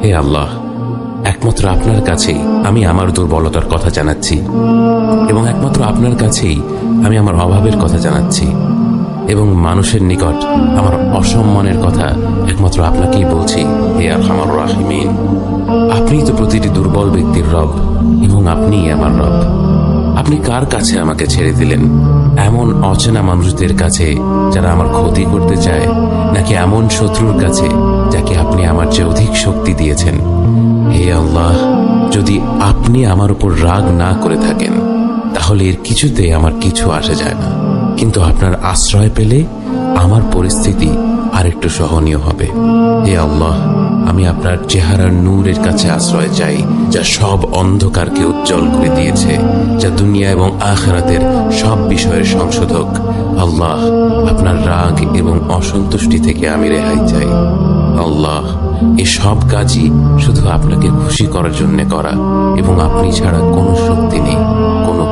হে আল্লাহ, একমাত্র আপনার কাছেই আমি আমার দুর্বলতার কথা জানাচ্ছি, এবং একমাত্র আপনার কাছেই আমি আমার অভাবের কথা জানাচ্ছি, এবং মানুষের নিকট আমার অসম্মানের কথা একমাত্র আপনাকেই বলছি। হে আরহামার রাহিমিন, আপনিই তো প্রতিটি দুর্বল ব্যক্তির রব, এবং আপনিই আমার রব। আপনি কার কাছে আমাকে ছেড়ে দিলেন? এমন অচেনা মানুষদের কাছে যারা আমার ক্ষতি করতে চায়, নাকি এমন শত্রুর কাছে যাকে আপনি আমার চেয়ে অধিক শক্তি দিয়েছেন? হে আল্লাহ, যদি আপনি আমার উপর রাগ না করে থাকেন তাহলে এর কিছুতে আমার কিছু আসে যায় না, কিন্তু আপনার আশ্রয় পেলে আমার পরিস্থিতি আরেকটু সহনীয় হবে। হে আল্লাহ, আমি আপনার চেহারার নূরের কাছে আশ্রয় চাই, যা সব অন্ধকারকে উজ্জ্বল করে দিয়েছে, যা দুনিয়া এবং আখিরাতের সব বিষয়ের সংশোধক। আল্লাহ, আপনার রাগ এবং অসন্তুষ্টি থেকে আমি রেহাই চাই। আল্লাহ, এই সব কাজই শুধু আপনাকে খুশি করার জন্য করা, এবং আপনি ছাড়া কোনো শক্তি নেই, কোনো